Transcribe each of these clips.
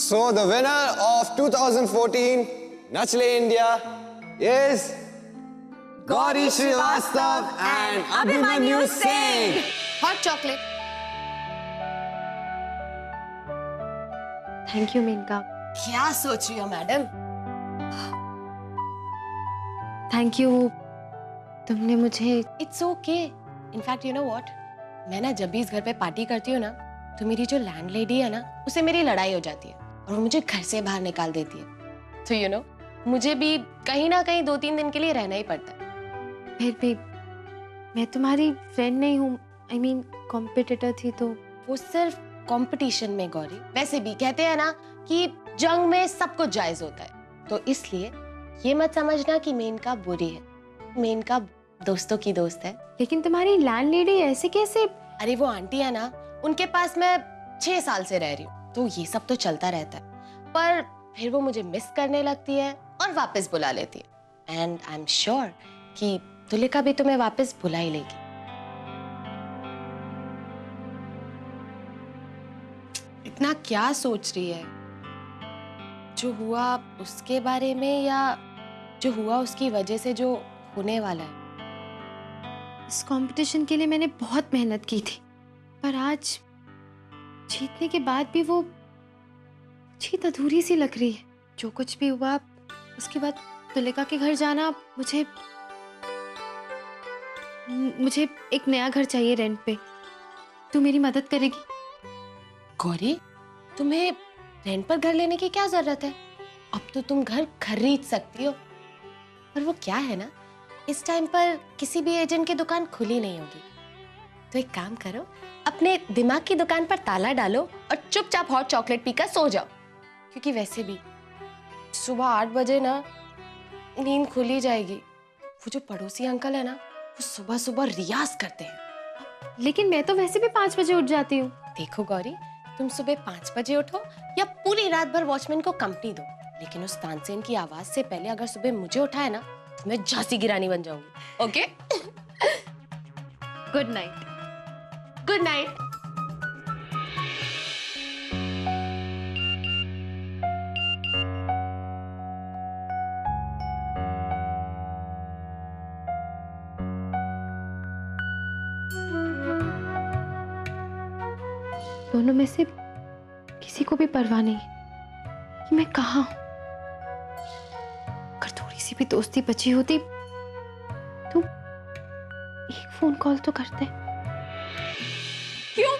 So the winner of 2014 Nach Le India is Gauri Srivastav and Abhimanyu Singh. Hot chocolate. Thank you Menka. क्या सोच रही हो madam? Thank you, तुमने मुझे. It's okay. In fact you know what, मैं ना जब भी इस घर पे पार्टी करती हूँ ना, तो मेरी जो लैंडलेडी है ना, उससे मेरी लड़ाई हो जाती है और वो मुझे घर से बाहर निकाल देती है. तो यू नो, मुझे भी कहीं ना कहीं 2-3 दिन के लिए रहना ही पड़ता है. फिर भी मैं तुम्हारी फ्रेंड नहीं हूँ. आई मीन कॉम्पिटिटर थी तो. वो सिर्फ कंपटीशन में गौरी. वैसे भी कहते हैं ना कि जंग में सब कुछ जायज होता है, तो इसलिए ये मत समझना कि मेनका बुरी है. मेनका दोस्तों की दोस्त है. लेकिन तुम्हारी लैंडलेडी ऐसे कैसे? अरे वो आंटी है ना, उनके पास मैं 6 साल से रह रही हूँ, तो ये सब तो चलता रहता है. पर फिर वो मुझे मिस करने लगती है और वापस बुला लेती है. एंड आई एम श्योर कि तुलिका भी तुम्हें वापस बुला ही लेगी. इतना क्या सोच रही है? जो हुआ उसके बारे में या जो हुआ उसकी वजह से जो होने वाला है? इस कंपटीशन के लिए मैंने बहुत मेहनत की थी, पर आज जीतने के बाद भी वो जीत अधूरी सी लग रही है. जो कुछ भी हुआ उसके बाद तुलिका के घर जाना, मुझे एक नया घर चाहिए रेंट पे. तू मेरी मदद करेगी? गौरी, तुम्हें रेंट पर घर लेने की क्या जरूरत है? अब तो तुम घर खरीद सकती हो. पर वो क्या है ना, इस टाइम पर किसी भी एजेंट की दुकान खुली नहीं होगी. तो एक काम करो, अपने दिमाग की दुकान पर ताला डालो और चुपचाप हॉट चॉकलेट पीकर सो जाओ. क्योंकि वैसे भी सुबह 8 बजे ना नींद खुली जाएगी. वो जो पड़ोसी अंकल है ना, वो सुबह सुबह रियाज करते हैं. लेकिन मैं तो वैसे भी 5 बजे उठ जाती हूँ. देखो गौरी, तुम सुबह 5 बजे उठो या पूरी रात भर वॉचमैन को कंपनी दो, लेकिन उस तानसेन की आवाज से पहले अगर सुबह मुझे उठाए ना, तो मैं झांसी की रानी बन जाऊंगी. Okay? Good night. Good night. दोनों में से किसी को भी परवाह नहीं कि मैं कहाँ हूं. अगर थोड़ी सी भी दोस्ती बची होती तो एक फोन कॉल तो करते. क्यों?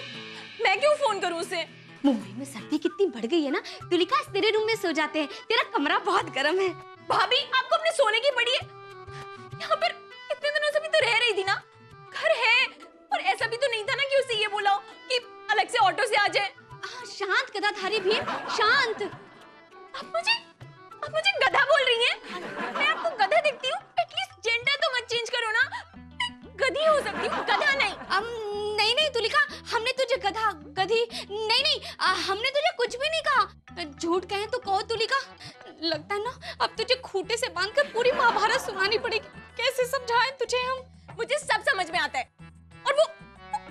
मैं क्यों फोन करूं उसे? मुंबई में सर्दी कितनी बढ़ गई है ना. तुलिका, तेरे रूम में सो जाते हैं. तेरा कमरा बहुत गर्म है. भाभी, आपको अपने सोने की पड़ी है. यहाँ पर इतने दिनों से भी तो रह रही थी ना. घर है. और ऐसा भी तो नहीं था ना कि उसे ये बोला हो कि अलग से ऑटो से आ जाए. शांत गधाधारी भीड़, शांत. आप मुझे गधा बोल रही हैं? मैं आपको गधा दिखती हूँ? एटलीस्ट जेंडर तो मत चेंज करो ना. गधी हो सकती हूँ, गधा नहीं. नहीं तुलिका, हमने तुझे गधा गधी नहीं, हमने तुझे कुछ भी नहीं कहा. झूठ कहें तो कहो तुलिका. लगता है ना अब तुझे खूंटे से बांधकर पूरी महाभारत सुनानी पड़ेगी. कैसे समझाएं तुझे हम? मुझे सब समझ में आता है. और वो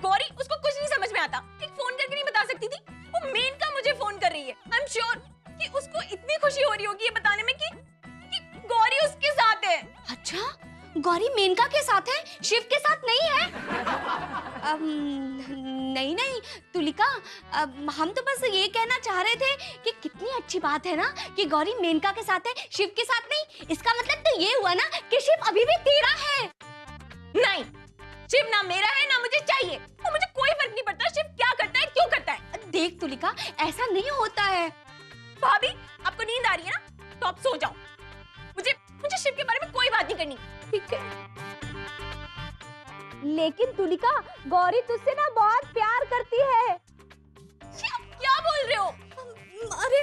गौरी, उसको कुछ नहीं समझ में आता. एक फोन करके नहीं बता सकती थी? वो मेनका मुझे फोन कर रही है. आई एम श्योर कि उसको इतनी खुशी हो रही होगी ये बताने में कि गौरी उसके साथ है. अच्छा, गौरी मेनका के साथ है, शिव के साथ नहीं है? नहीं तुलिका, हम तो बस ये कहना चाह रहे थे कि कितनी अच्छी बात है ना कि गौरी मेनका के साथ है, शिव के साथ नहीं. इसका मतलब तो ये हुआ ना कि शिव अभी भी तेरा है. नहीं, शिव ना मेरा है ना मुझे चाहिए. और मुझे कोई फर्क नहीं पड़ता शिव क्या करता है, क्यों करता है. देख तुलिका, ऐसा नहीं होता है. भाभी, आपको नींद आ रही है ना, तो आप सो जाओ. मुझे शिव के बारे में कोई बात नहीं करनी. ठीक है. लेकिन तुलिका, गौरी तुझसे ना बहुत प्यार करती है. क्या बोल रहे हो? अरे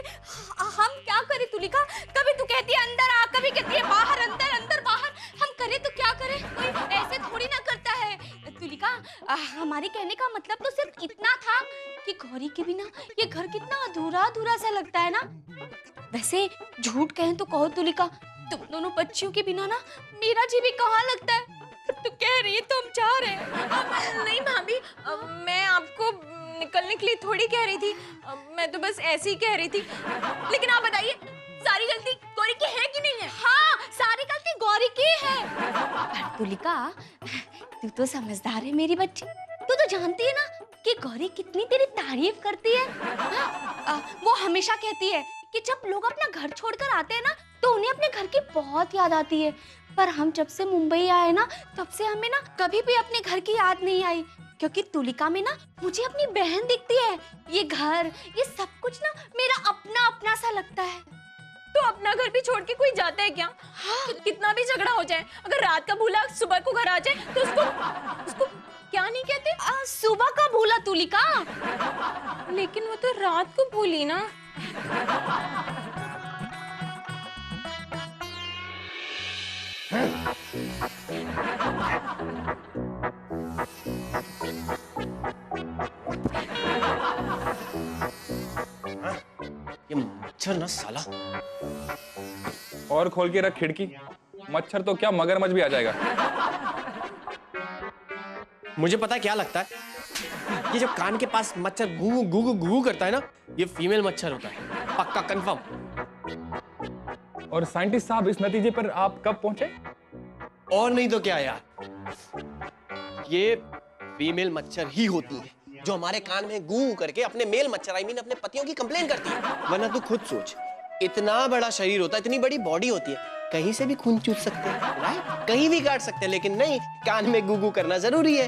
हम क्या करें तुलिका? कभी तू कहती है अंदर आ, कभी कहती है बाहर, अंदर अंदर बाहर. हम करें तो क्या करें? कोई ऐसे थोड़ी ना करता है. तुलिका, हमारे कहने का मतलब तो सिर्फ इतना था कि गौरी के बिना ये घर कितना अधूरा अधूरा सा लगता है ना. वैसे झूठ कहें तो कहो तुलिका, तुम दोनों बच्चियों के बिना ना मेरा जी भी कहाँ लगता है. तू कह रही है तो हम चाह रहे हैं. नहीं भाभी, मैं आपको निकलने के लिए थोड़ी कह रही थी, मैं तो बस ऐसे ही कह रही थी। लेकिन आप बताइए, सारी गलती गौरी की है कि नहीं है? हाँ, सारी गलती गौरी की है। पर तुलिका, तू तो समझदार है मेरी बच्ची। तू तो जानती है ना कि गौरी कितनी तेरी तारीफ करती है। वो हमेशा कहती है कि जब लोग अपना घर छोड़कर आते हैं ना, तो उन्हें अपने घर की बहुत याद आती है। पर हम जब से मुंबई आए ना, तब से हमें ना कभी भी अपने घर की याद नहीं आई, क्योंकि तुलिका में ना मुझे अपनी बहन दिखती है। ये घर, ये सब कुछ ना मेरा अपना अपना सा लगता है। तो अपना घर भी छोड़ के कोई जाता है क्या? हाँ। कितना भी झगड़ा हो जाए, अगर रात का भूला सुबह को घर आ जाए, तो उसको क्या नहीं कहते? सुबह का भूला तुलिका। लेकिन वो तो रात को भूली ना। ये मच्छर ना साला। और खोल के रख खिड़की, मच्छर तो क्या मगरमच्छ भी आ जाएगा। मुझे पता है क्या लगता है, ये जब कान के पास मच्छर गू गू गू गू करता है ना, ये फीमेल मच्छर होता है, पक्का कंफर्म। और साइंटिस्ट साहब, इस नतीजे पर आप कब पहुंचे? और नहीं तो क्या यार, ये फीमेल मच्छर ही होती है जो हमारे कान में गू करके अपने मेल मच्छर अपने पतियों की कंप्लेन करती है। वरना तू खुद सोच, इतना बड़ा शरीर होता है, इतनी बड़ी बॉडी होती है, कहीं से भी खून चूस सकते हैं, राइट? कहीं भी काट सकते हैं, लेकिन नहीं, कान में गू करना जरूरी है।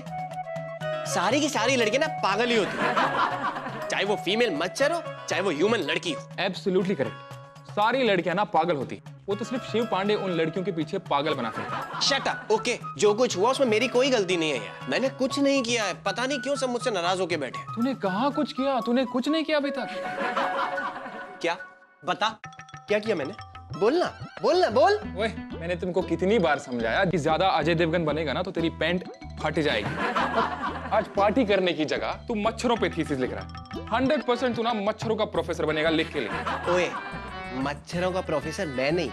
सारी की सारी लड़कियां ना पागल ही होती है, चाहे वो फीमेल मच्छर हो, चाहे वो ह्यूमन लड़की हो। एब्सोल्युटली करेक्ट, सारी लड़कियां ना पागल होती। वो तो सिर्फ शिव पांडे उन लड़कियों के पीछे पागल बना सकते। Shut up, okay? जो कुछ हुआ उसमें मेरी कोई गलती नहीं है यार, मैंने कुछ नहीं किया है। पता नहीं क्यों सब मुझसे नाराज होके बैठे हैं। तूने कहाँ कुछ किया? तूने कुछ नहीं किया अभी तक। क्या? बता, क्या किया मैंने? बोलना बोलना बोल। ओए, मैंने तुमको कितनी बार समझाया कि ज्यादा अजय देवगन बनेगा ना तो तेरी पैंट फट जाएगी। आज पार्टी करने की जगह तू मच्छरों पे थीसिस लिख रहा है। 100% तू ना मच्छरों का प्रोफेसर बनेगा, लिख के लिख। ओए, मच्छरों का प्रोफेसर मैं नहीं,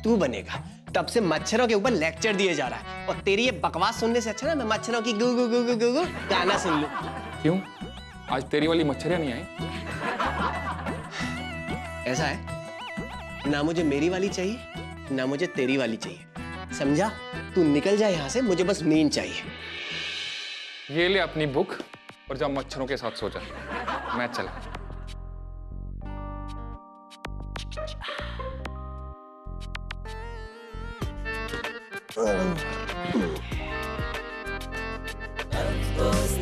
तू बनेगा। तब से मच्छरों के ऊपर लेक्चर दिए जा रहा है, और तेरी ये बकवास सुनने से अच्छा ना मैं मच्छरों की गू गू गू गू गू गू गाना सुन लूं। क्यों? आज तेरी वाली मच्छरियां नहीं आई? ऐसा है ना, मुझे मेरी वाली चाहिए ना मुझे तेरी वाली चाहिए, समझा? तू निकल जा यहाँ से, मुझे बस नींद चाहिए। ये ले अपनी बुक और जा मच्छरों के साथ सो जा। मैं चला। Let's go.